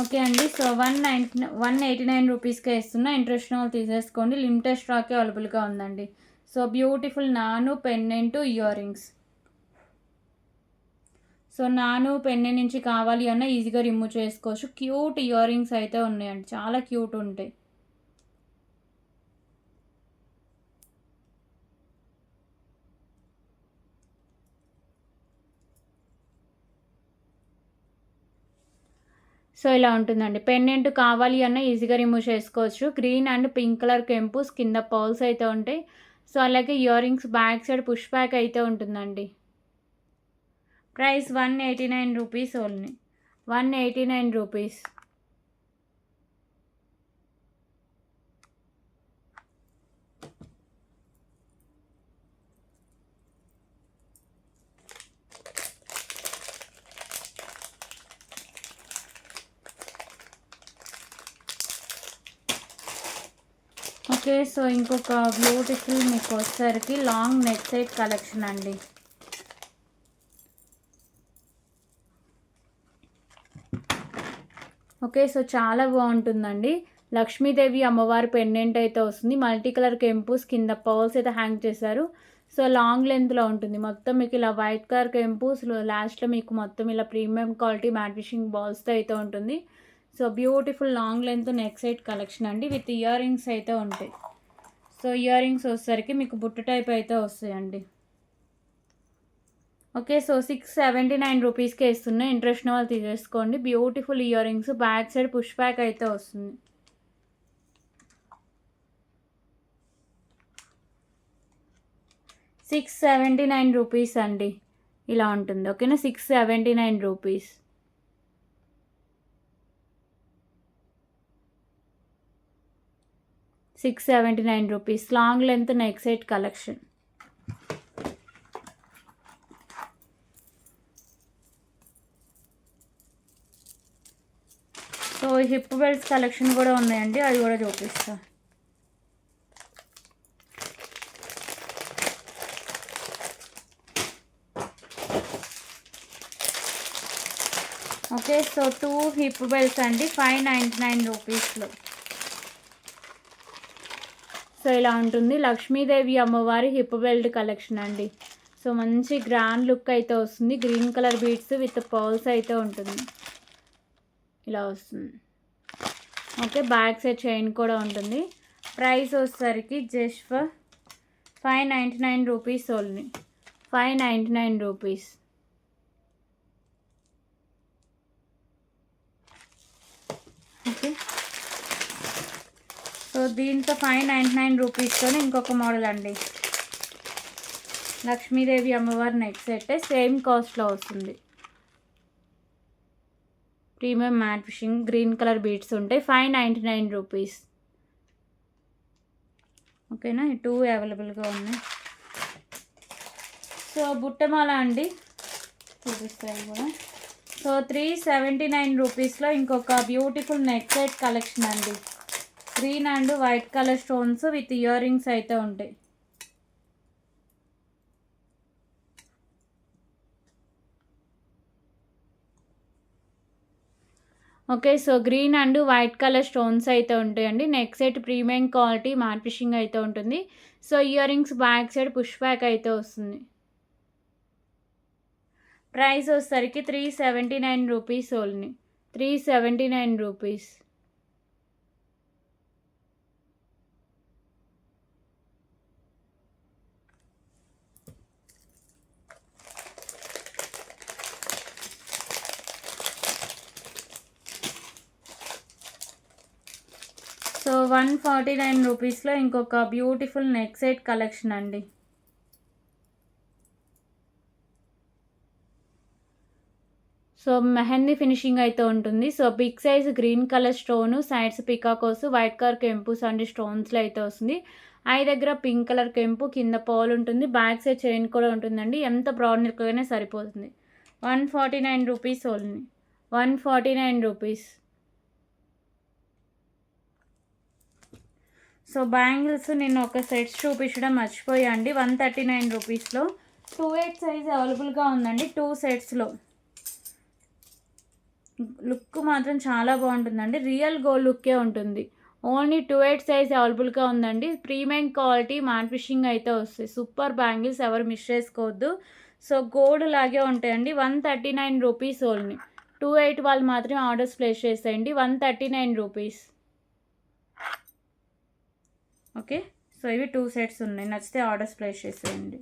Okay అండి. So 189 రూపీస్కే ఇస్తున్నా. ఇంట్రెస్ట్ వాళ్ళు తీసేసుకోండి. లిమిటెడ్ స్టాకే అవైలబుల్గా ఉందండి. సో బ్యూటిఫుల్ నాను పెండెంట్ ఇయర్ రింగ్స్. సో నాను పెండెంట్ నుంచి కావాలి అన్న ఈజీగా రిమూవ్ చేసుకోవచ్చు. క్యూట్ ఇయర్ రింగ్స్ అయితే ఉన్నాయండి. చాలా క్యూట్ ఉంటాయి. సో ఇలా ఉంటుందండి. పెండెంట్ కావాలి అన్న ఈజీగా రిమూవ్ చేసుకోవచ్చు. గ్రీన్ అండ్ పింక్ కలర్ కెంపుస్, కింద పర్ల్స్ అయితే ఉంటాయి. సో అలాగే earrings, back side push back అయితే ఉంటుందండి. Price 189 rupees only. 189 rupees. Okay. So ఇంకొక బ్యూటిఫుల్ మీకు వచ్చేసరికి లాంగ్ నెక్ సెట్ కలెక్షన్ అండి. ఓకే. సో చాలా బాగుంటుందండి. లక్ష్మీదేవి అమ్మవారి పెండెంట్ అయితే వస్తుంది. మల్టీ కలర్ కెంపుస్ కింద పర్ల్స్ అయితే హ్యాంగ్ చేశారు. సో లాంగ్ లెంత్‌లో ఉంటుంది. మొత్తం మీకు ఇలా వైట్ కలర్ కెంపుస్ లాస్ట్‌లో మీకు మొత్తం ఇలా ప్రీమియం క్వాలిటీ మ్యాట్ ఫిషింగ్ బాల్స్‌తో అయితే ఉంటుంది. So beautiful long length neck set collection అండి. విత్ ఇయర్ రింగ్స్ అయితే ఉంటాయి. సో ఇయర్ రింగ్స్ వచ్చేసరికి మీకు బుట్ట టైప్ అయితే వస్తాయండి. ఓకే. సో 679 రూపీస్కే ఇస్తున్నాయి. ఇంట్రెస్ట్ ఉన్న వాళ్ళు తీసేసుకోండి. Beautiful earrings back side push back అయితే వస్తుంది. ₹679 అండి. ఇలా ఉంటుంది. ఓకేనా. ₹679. ₹679 long length neck set collection. So hip belts collection కూడా ఉన్నాయండి. అది కూడా చూపిస్తా. ఓకే. సో 2 హిప్ బెల్ట్స్ అండి. ₹599. సో ఇలా ఉంటుంది. లక్ష్మీదేవి అమ్మవారి హిప్ బెల్ట్ కలెక్షన్ అండి. సో మంచి గ్రాండ్ లుక్ అయితే వస్తుంది. Green colour beads with pearls అయితే ఉంటుంది. ఇలా వస్తుంది. ఓకే. బ్యాక్ సైడ్ చైన్ కూడా ఉంటుంది. ప్రైస్ వచ్చేసరికి just for ₹599 only. ₹599. Okay. So దీంతో ₹599తోనే ఇంకొక మోడల్ అండి. లక్ష్మీదేవి అమ్మవారి నెక్ సెట్ సేమ్ కాస్ట్లో వస్తుంది. Premium matte finishing green colour beads ఉంటాయి. ₹599. ఓకేనా. ఈ 2 అవైలబుల్గా ఉన్నాయి. సో బుట్టమాల అండి చూపిస్తాయి కూడా. సో ₹379లో ఇంకొక బ్యూటిఫుల్ నెక్ సెట్ కలెక్షన్ అండి. Green and white colour stones with earrings అయితే ఉంటాయి. Okay. So green and white colour stones అయితే ఉంటాయండి. Neck set premium quality matte finishing అయితే ఉంటుంది. So ear rings back side push back అయితే వస్తుంది. Price వచ్చేసరికి ₹379 ఓన్లీ. ₹379. సో ₹149లో ఇంకొక బ్యూటిఫుల్ నెక్ సెట్ కలెక్షన్ అండి. సో మెహందీ ఫినిషింగ్ అయితే ఉంటుంది. So big size green colour stone, sides peacocks, white colour కెంపుస్ అండ్ స్టోన్స్లో అయితే వస్తుంది. ఐ దగ్గర పింక్ కలర్ కెంపు, కింద పాల్ ఉంటుంది. బ్యాక్ సైడ్ చైన్ కూడా ఉంటుందండి. ఎంత బ్రాడ్ నెక్ అయినా సరిపోతుంది. ₹149 ఓన్లీ. ₹149. సో బ్యాంగిల్స్ నేను ఒక సెట్స్ చూపించడం మర్చిపోయా అండి. ₹139లో 2/8 సైజ్ అవైలబుల్గా ఉందండి. 2 సెట్స్లో లుక్ మాత్రం చాలా బాగుంటుందండి. రియల్ గోల్డ్ లుక్కే ఉంటుంది. ఓన్లీ 2/8 సైజ్ అవైలబుల్గా ఉందండి. ప్రీమియం క్వాలిటీ మ్యాట్ ఫిషింగ్ అయితే వస్తాయి. సూపర్ బ్యాంగిల్స్, ఎవరు మిస్ చేసుకోవద్దు. సో గోల్డ్ లాగే ఉంటాయండి. ₹139 ఓన్లీ. 2/8 వాళ్ళు మాత్రమే ఆర్డర్స్ ప్లేస్ చేసేయండి. ₹139. ఓకే. సో ఇవి 2 సెట్స్ ఉన్నాయి. నచ్చితే ఆర్డర్స్ ప్లేస్ చేసేయండి.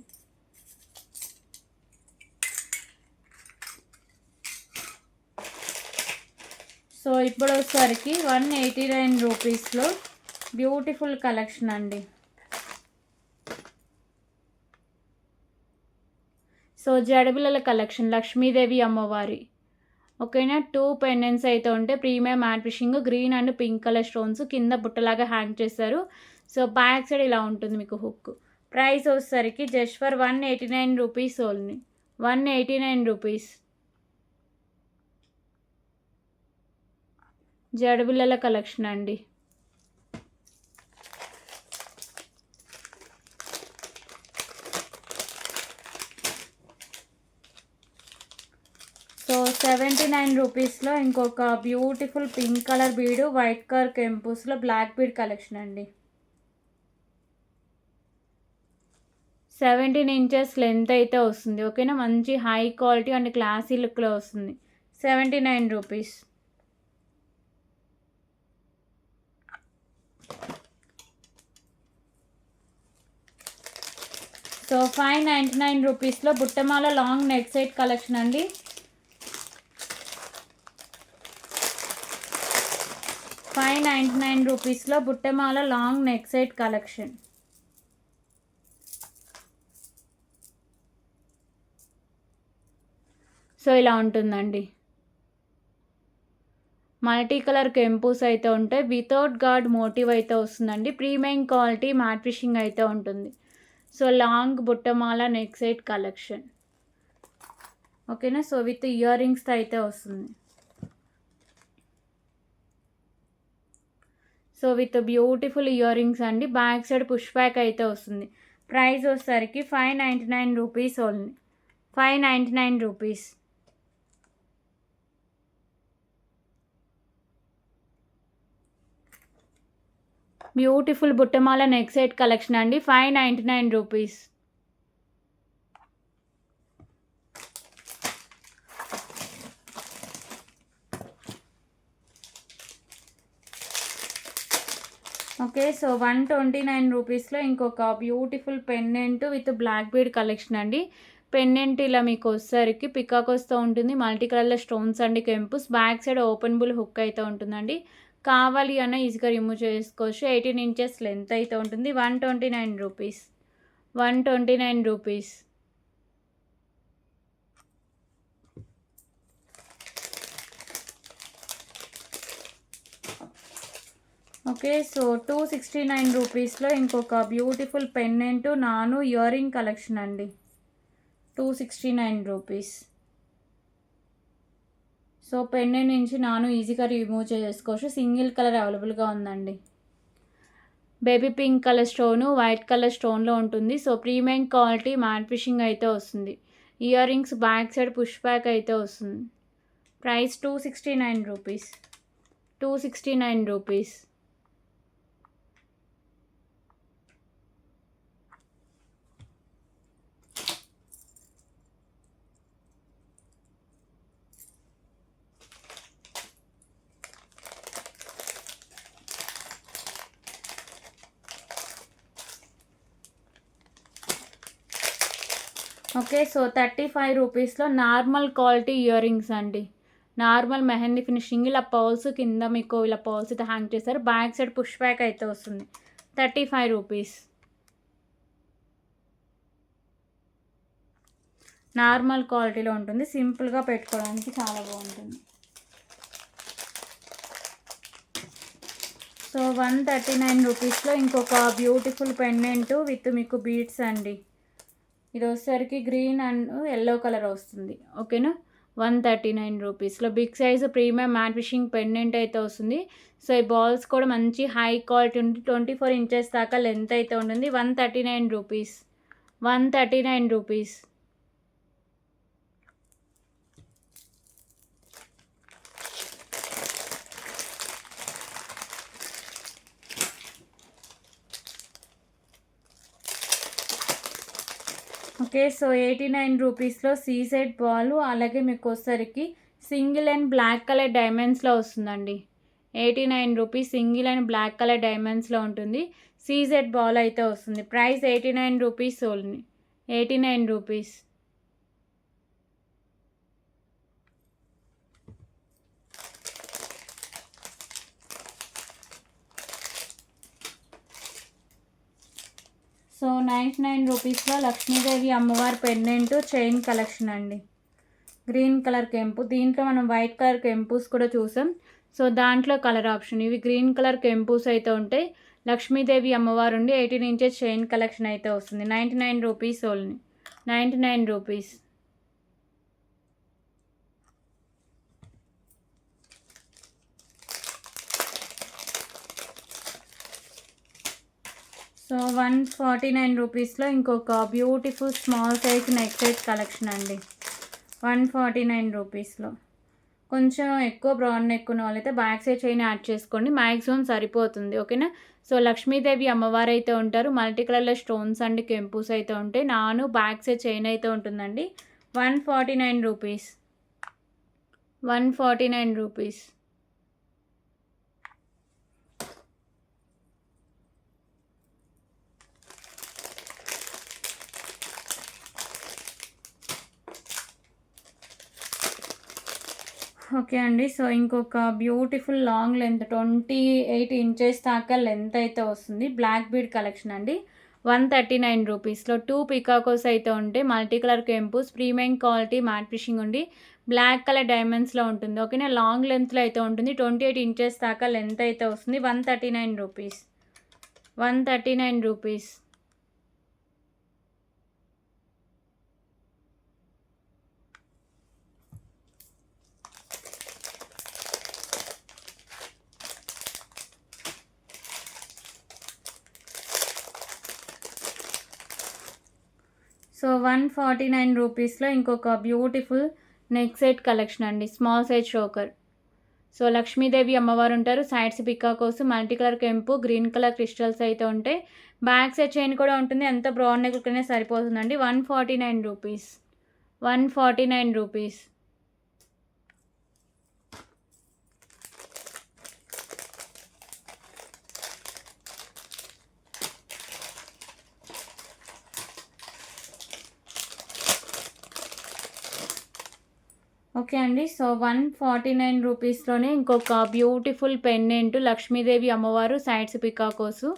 సో ఇప్పుడు వచ్చేసరికి ₹189లో బ్యూటిఫుల్ కలెక్షన్ అండి. సో జడబిళ్ళల కలెక్షన్ లక్ష్మీదేవి అమ్మవారి. ఓకేనా. 2 పెండెంట్స్ అయితే ఉంటాయి. Premium matte finishing green and pink colour stones కింద బుట్టలాగా హ్యాంగ్ చేశారు. సో బ్యాక్ సైడ్ ఇలా ఉంటుంది మీకు హుక్. ప్రైస్ వచ్చేసరికి జస్ట్ ఫర్ ₹189 ఓన్లీ. ₹189. జడబిళ్ళల కలెక్షన్ అండి. సో 79 రూపీస్లో ఇంకొక beautiful pink colour bead white colour కెంపుస్లో బ్లాక్ బీడ్ కలెక్షన్ అండి. 17 ఇంచెస్ లెంత్ అయితే వస్తుంది. ఓకేనా, మంచి హై క్వాలిటీ అండ్ క్లాసీ లుక్లో వస్తుంది. 79 రూపీస్. సో 599 రూపీస్లో బుట్టమాల లాంగ్ నెక్ సెట్ కలెక్షన్ అండి. రూపీస్లో బుట్టమాల long neck set collection. So ఇలా ఉంటుందండి. మల్టీ కలర్ కెంపూస్ అయితే ఉంటాయి. వితౌట్ గార్డ్ మోటివ్ అయితే వస్తుందండి. ప్రీమియం క్వాలిటీ మ్యాట్ ఫిషింగ్ అయితే ఉంటుంది. సో లాంగ్ బుట్టమాల నెక్ సెట్ కలెక్షన్. ఓకేనా, సో విత్ ఇయర్ రింగ్స్తో అయితే వస్తుంది. So with beautiful earrings అండి. బ్యాక్ సైడ్ పుష్ బ్యాక్ అయితే వస్తుంది. ప్రైస్ వచ్చేసరికి 599 రూపీస్ ఓన్లీ. 599 రూపీస్. బ్యూటిఫుల్ బుట్టమాల నెక్ సెట్ కలెక్షన్ అండి. 599 రూపీస్. ఓకే, సో 129 రూపీస్లో ఇంకొక beautiful pendant with black bead collection అండి. పెన్నెంట్ ఇలా మీకు వచ్చేసరికి పికాక్ వస్తూ ఉంటుంది. మల్టీ కలర్లో స్టోన్స్ అండి, కెంపుస్. బ్యాక్ సైడ్ ఓపెనబుల్ హుక్ అయితే ఉంటుందండి. కావాలి అన్న ఈజీగా రిమూవ్ చేసుకోవచ్చు. 18 ఇంచెస్ లెంత్ అయితే ఉంటుంది. 129 రూపీస్. 129 రూపీస్. ఓకే, సో 269 రూపీస్లో ఇంకొక బ్యూటిఫుల్ పెన్నెంట్ నాను ఇయర్ రింగ్ కలెక్షన్ అండి. 269 రూపీస్. సో పెన్నెంట్ నుంచి నాను ఈజీగా రిమూవ్ చేసుకోవచ్చు. సింగిల్ కలర్ అవైలబుల్గా ఉందండి. Baby pink colour stone white colour స్టోన్లో ఉంటుంది. So premium quality matte finishing అయితే వస్తుంది. Earrings back side push back అయితే వస్తుంది. Price 269 rupees. 269 rupees. Okay, so 35 రూపీస్లో నార్మల్ క్వాలిటీ ఇయర్ రింగ్స్ అండి. నార్మల్ మెహందీ ఫినిషింగ్ ఇలా పర్ల్స్ కింద మీకు ఇలా పర్ల్స్ అయితే హ్యాంగ్ చేస్తారు. బ్యాక్ సైడ్ పుష్ బ్యాక్ అయితే వస్తుంది. 35 రూపీస్. నార్మల్ క్వాలిటీలో ఉంటుంది. సింపుల్గా పెట్టుకోవడానికి చాలా బాగుంటుంది. సో 139 రూపీస్లో ఇంకొక బ్యూటిఫుల్ పెండెంట్ విత్ మీకు బీడ్స్ అండి. ఇది వచ్చేసరికి గ్రీన్ అండ్ ఎల్లో కలర్ వస్తుంది. ఓకేనా, 139 రూపీస్లో big size premium matte finishing pendant అయితే వస్తుంది. సో ఈ బాల్స్ కూడా మంచి హై క్వాలిటీ ఉంది. 24 ఇంచెస్ దాకా లెంత్ అయితే ఉంటుంది. 139 రూపీస్. 139 రూపీస్. ఓకే, సో 89 రూపీస్లో సీ సెట్ బాల్ అలాగే మీకు వచ్చేసరికి సింగిల్ అండ్ బ్లాక్ కలర్ డైమండ్స్లో వస్తుందండి. 89 rupees single and black colour డైమండ్స్లో ఉంటుంది. సీ సెట్ బాల్ అయితే వస్తుంది. Price 89 rupees only. 89 rupees. So 99 రూపీస్లో లక్ష్మీదేవి అమ్మవారి పెండెంట్ చైన్ కలెక్షన్ అండి. గ్రీన్ కలర్ కెంపు. దీంట్లో మనం వైట్ కలర్ కెంపూస్ కూడా చూసాం. సో దాంట్లో కలర్ ఆప్షన్ ఇవి గ్రీన్ కలర్ కెంపూస్ అయితే ఉంటాయి. లక్ష్మీదేవి అమ్మవారు ఉండి 18 ఇంచెస్ చైన్ కలెక్షన్ అయితే వస్తుంది. 99 రూపీస్ ఓన్లీ. 99 రూపీస్. సో 149 రూపీస్లో ఇంకొక beautiful small size neck set collection అండి. 149 రూపీస్లో. కొంచెం ఎక్కువ బ్రాడ్ నెక్ ఉన్న వాళ్ళైతే బ్యాక్ సైడ్ చైన్ యాడ్ చేసుకోండి, మ్యాక్సిమం సరిపోతుంది. ఓకేనా. సో లక్ష్మీదేవి అమ్మవారు అయితే ఉంటారు, మల్టీ కలర్లో స్టోన్స్ అండ్ కెంపుస్ అయితే ఉంటాయి. బ్యాక్ సైడ్ చైన్ అయితే ఉంటుందండి. 149 రూపీస్, 149 రూపీస్. ఓకే అండి. సో ఇంకొక బ్యూటిఫుల్ లాంగ్ లెంత్ 28 ఇంచెస్ దాకా లెంత్ అయితే వస్తుంది. బ్లాక్ బీడ్ కలెక్షన్ అండి. 139 రూపీస్లో 2 పికాకోస్ అయితే ఉంటాయి. మల్టీ కలర్ కెంపుస్, ప్రీమియం క్వాలిటీ మ్యాట్ ఫిషింగ్ ఉండి బ్లాక్ కలర్ డైమండ్స్లో ఉంటుంది. ఓకేనా. లాంగ్ లెంత్లో అయితే ఉంటుంది. 28 ఇంచెస్ దాకా లెంత్ అయితే వస్తుంది. 139 రూపీస్, 139 రూపీస్. సో 149 రూపీస్లో ఇంకొక బ్యూటిఫుల్ నెక్ సెట్ కలెక్షన్ అండి. Small size choker. So Lakshmidevi అమ్మవారు ఉంటారు, సైడ్స్ పికాకోస్, మల్టీ కలర్ కెంపు, గ్రీన్ కలర్ క్రిస్టల్స్ అయితే ఉంటాయి. బ్యాక్ సైడ్ చైన్ కూడా ఉంటుంది. ఎంత బ్రాడ్ నెక్లైనా సరిపోతుందండి. 149 రూపీస్, 149 రూపీస్. ఓకే అండి. సో 149 రూపీస్లోనే ఇంకొక బ్యూటిఫుల్ పెండెంట్, లక్ష్మీదేవి అమ్మవారు, sides peacocks.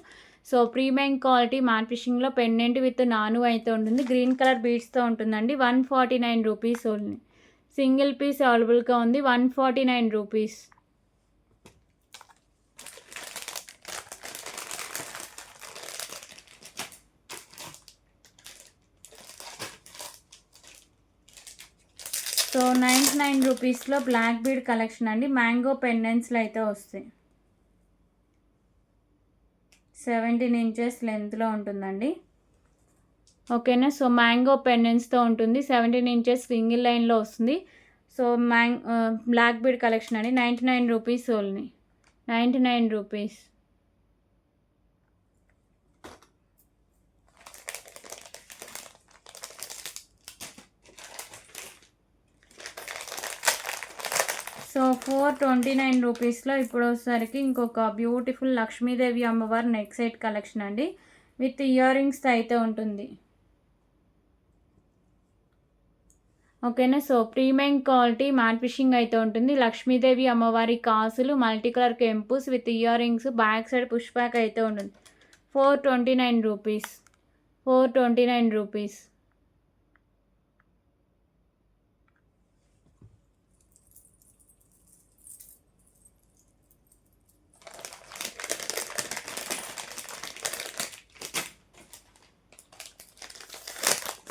So premium quality matte ఫిషింగ్లో పెండెంట్ విత్ నాను అయితే ఉంటుంది. గ్రీన్ కలర్ బీడ్స్తో ఉంటుందండి. 149 రూపీస్ ఓన్లీ. సింగిల్ పీస్ అవైలబుల్గా ఉంది. 149 రూపీస్. సో 99 రూపీస్లో బ్లాక్ బీడ్ కలెక్షన్ అండి. మ్యాంగో పెండెంట్స్లో అయితే వస్తాయి. 17 ఇంచెస్ లెంత్లో ఉంటుందండి. ఓకేనా. సో మ్యాంగో పెండెంట్స్తో ఉంటుంది. 17 ఇంచెస్ సింగిల్ లైన్లో వస్తుంది. సో బ్లాక్ బీడ్ కలెక్షన్ అండి. 99 రూపీస్ ఓన్లీ, 99 రూపీస్. సో 429 రూపీస్లో ఇప్పుడు వచ్చేసరికి ఇంకొక బ్యూటిఫుల్ లక్ష్మీదేవి అమ్మవారి నెక్ సెట్ కలెక్షన్ అండి. విత్ ఇయర్ రింగ్స్ అయితే ఉంటుంది. ఓకేనా. So premium quality matte finishing అయితే ఉంటుంది. లక్ష్మీదేవి అమ్మవారి కాసులు, మల్టీ కలర్ కెంపుస్ with earrings, back side push back అయితే ఉంటుంది. 429 రూపీస్, 429 రూపీస్.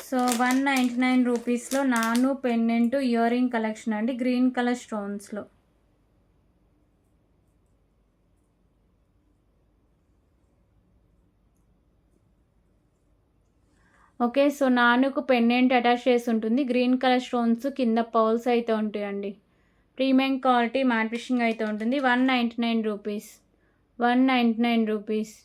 సో 199 రూపీస్లో నాను పెండెంట్ ఇయర్ రింగ్ కలెక్షన్ అండి. గ్రీన్ కలర్ స్టోన్స్లో. ఓకే. సో నానుకు పెండెంట్ అటాచ్ చేసి ఉంటుంది. గ్రీన్ కలర్ స్టోన్స్ కింద పౌల్స్ అయితే ఉంటాయండి. ప్రీమియం క్వాలిటీ మ్యాట్ ఫిషింగ్ అయితే ఉంటుంది. 199 రూపీస్, 199 రూపీస్.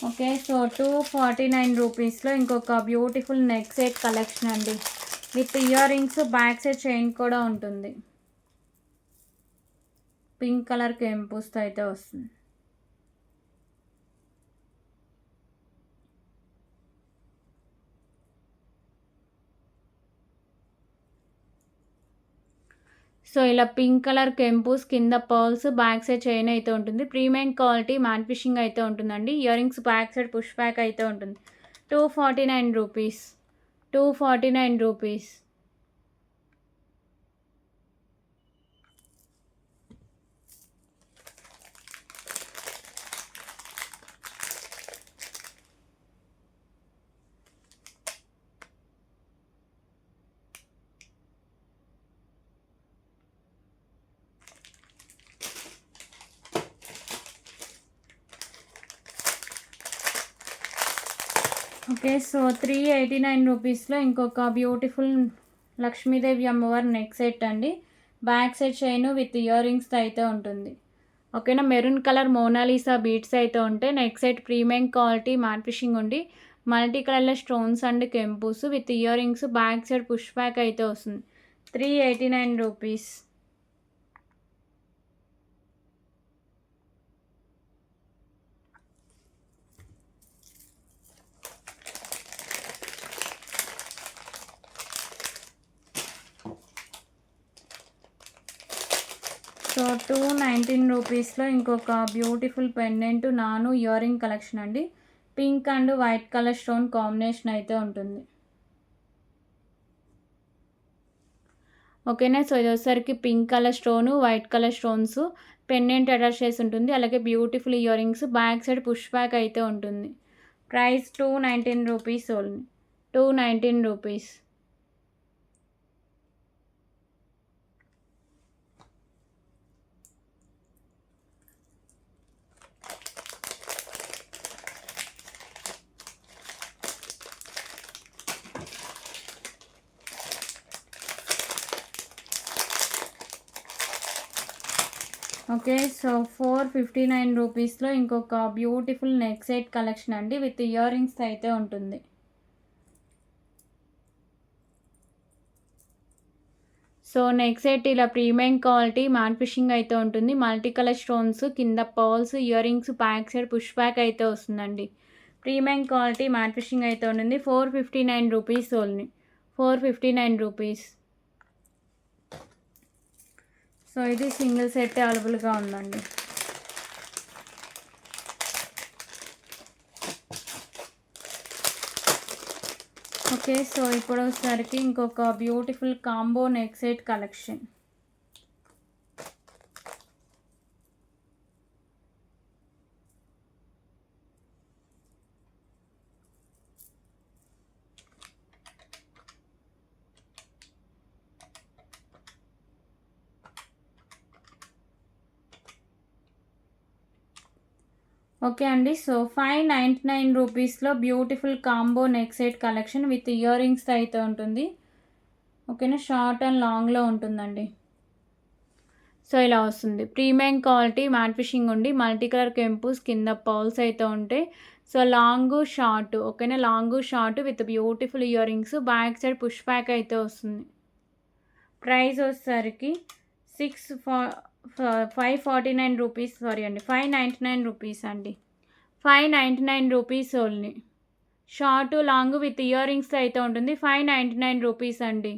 ఓకే. సో 249 రూపీస్లో ఇంకొక బ్యూటిఫుల్ నెక్ సెట్ కలెక్షన్ అండి. With earrings, back side chain కూడా ఉంటుంది. పింక్ కలర్ కెంపుస్తో అయితే వస్తుంది. సో ఇలా పింక్ కలర్ కెంపుస్, కింద పర్ల్స్, బ్యాక్ సైడ్ చైన్ అయితే ఉంటుంది. ప్రీమియం క్వాలిటీ మ్యాట్ ఫిషింగ్ అయితే ఉంటుందండి. Ear rings, back side push back అయితే ఉంటుంది. 249 రూపీస్, 249 రూపీస్. ఓకే. సో 389 రూపీస్లో ఇంకొక బ్యూటిఫుల్ లక్ష్మీదేవి అమ్మవారి నెక్ సెట్ అండి. బ్యాక్ సైడ్ చైన్ విత్ ఇయర్ రింగ్స్తో అయితే ఉంటుంది. ఓకేనా. మెరూన్ కలర్ మోనాలిసా బీడ్స్ అయితే ఉంటాయి. Neck set premium quality matte finishing ఉండి మల్టీ కలర్లో స్టోన్స్ అండ్ కెంపుస్ with earrings, back side push back అయితే వస్తుంది. 389 రూపీస్. సో 219 రూపీస్లో ఇంకొక బ్యూటిఫుల్ పెండెంట్ నాను ఇయర్ రింగ్ కలెక్షన్ అండి. Pink and white colour stone combination అయితే ఉంటుంది. ఓకేనా. సో ఇది వచ్చేసరికి pink colour stone, white colour stones pendant attach చేసి ఉంటుంది. అలాగే beautiful earrings, back side push back అయితే ఉంటుంది. Price 219 rupees only. 219 rupees. Okay. So 459 రూపీస్లో ఇంకొక బ్యూటిఫుల్ నెక్ సెట్ కలెక్షన్ అండి విత్ ఇయర్ రింగ్స్ అయితే ఉంటుంది. సో నెక్ సెట్ ఇలా ప్రీమియం క్వాలిటీ మ్యాట్ ఫిషింగ్ అయితే ఉంటుంది. మల్టీ కలర్ స్టోన్స్, కింద pearls, ear rings, back side push back అయితే వస్తుందండి. ప్రీమియం క్వాలిటీ మ్యాట్ ఫిషింగ్ అయితే ఉంటుంది. 459 రూపీస్ ఓన్లీ. 459 రూపీస్. సో ఇది సింగిల్ సెట్ అవైలబుల్గా ఉందండి. ఓకే. సో ఇప్పుడు వచ్చేసరికి ఇంకొక beautiful combo neck set collection. Okay అండి. సో 599 రూపీస్లో beautiful combo neck set collection with ఇయర్ రింగ్స్తో అయితే ఉంటుంది. ఓకేనా. షార్ట్ అండ్ లాంగ్లో ఉంటుందండి. సో ఇలా వస్తుంది. ప్రీమియం క్వాలిటీ మ్యాట్ ఫిషింగ్ ఉండి మల్టీ కలర్ కెంపుస్, కింద పర్ల్స్ అయితే ఉంటాయి. So long short. ఓకేనా. Long short with beautiful earrings, back side push back అయితే వస్తుంది. ప్రైస్ వచ్చేసరికి 549 రూపీస్. సారీ అండి, 599 రూపీస్ అండి. 599 rupees only. Short long with earrings అయితే ఉంటుంది. 599 రూపీస్ అండి.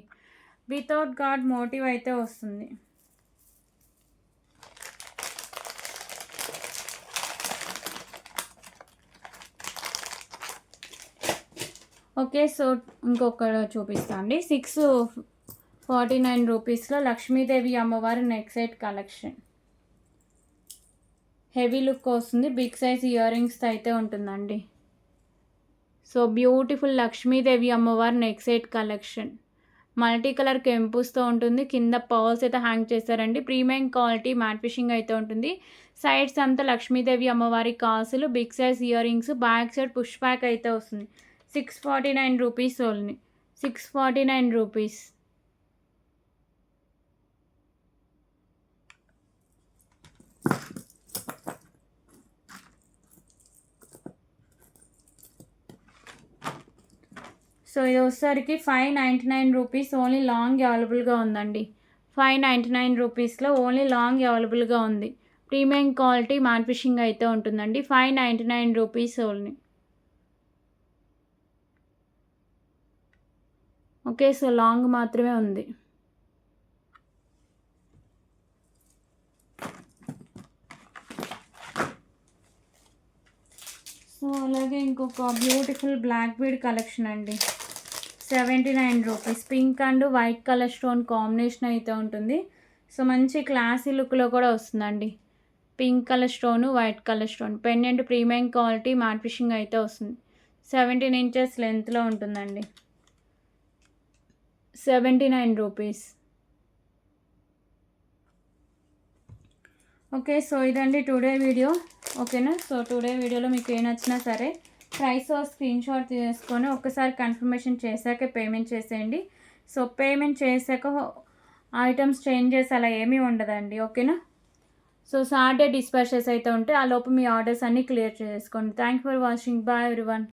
వితౌట్ గాడ్ మోటివ్ అయితే వస్తుంది. ఓకే. సో ఇంకొక చూపిస్తా అండి. 649 రూపీస్లో లక్ష్మీదేవి అమ్మవారి neck set collection. Heavy look వస్తుంది. బిగ్ సైజ్ ఇయర్ రింగ్స్తో అయితే ఉంటుందండి. సో బ్యూటిఫుల్ లక్ష్మీదేవి అమ్మవారి neck set collection. Multi colour కెంపుస్తో ఉంటుంది. కింద పర్ల్స్ అయితే హ్యాంగ్ చేశారండి. ప్రీమియం క్వాలిటీ మ్యాట్ ఫిషింగ్ అయితే ఉంటుంది. సైడ్స్ అంతా లక్ష్మీదేవి అమ్మవారి కాసులు, big size earrings, back side push back అయితే వస్తుంది. 649 రూపీస్ ఓన్లీ. 649 రూపీస్. సో ఇది వచ్చేసరికి 599 రూపీస్ ఓన్లీ. లాంగ్ అవైలబుల్గా ఉందండి. 599 రూపీస్లో ఓన్లీ లాంగ్ అవైలబుల్గా ఉంది. ప్రీమియం క్వాలిటీ మ్యాట్ ఫిషింగ్ అయితే ఉంటుందండి. 599 rupees only. Okay. So long మాత్రమే ఉంది. సో అలాగే ఇంకొక బ్యూటిఫుల్ బ్లాక్ బీడ్ కలెక్షన్ అండి. 79 rupees. Pink and white colour stone combination అయితే ఉంటుంది. సో మంచి క్లాసీ లుక్లో కూడా వస్తుందండి. Pink colour stone, white colour stone pendant premium quality matte finishing అయితే వస్తుంది. 17 ఇంచెస్ లెంత్లో ఉంటుందండి. 79 రూపీస్. ఓకే. సో ఇదండి టుడే వీడియో. ఓకేనా. సో టుడే వీడియోలో మీకు ఏ నచ్చినా సరే ప్రైస్ స్క్రీన్ షాట్ తీసుకొని ఒక్కసారి కన్ఫర్మేషన్ చేశాక పేమెంట్ చేసేయండి. సో పేమెంట్ చేశాక ఐటమ్స్ చేంజ్ చేసి అలా ఏమీ ఉండదండి. ఓకేనా? సో సాటర్డే డిస్పాచెస్ అయితే ఉంటే ఆ లోపు మీ ఆర్డర్స్ అన్నీ క్లియర్ చేసుకోండి. Thank for watching. Bye everyone.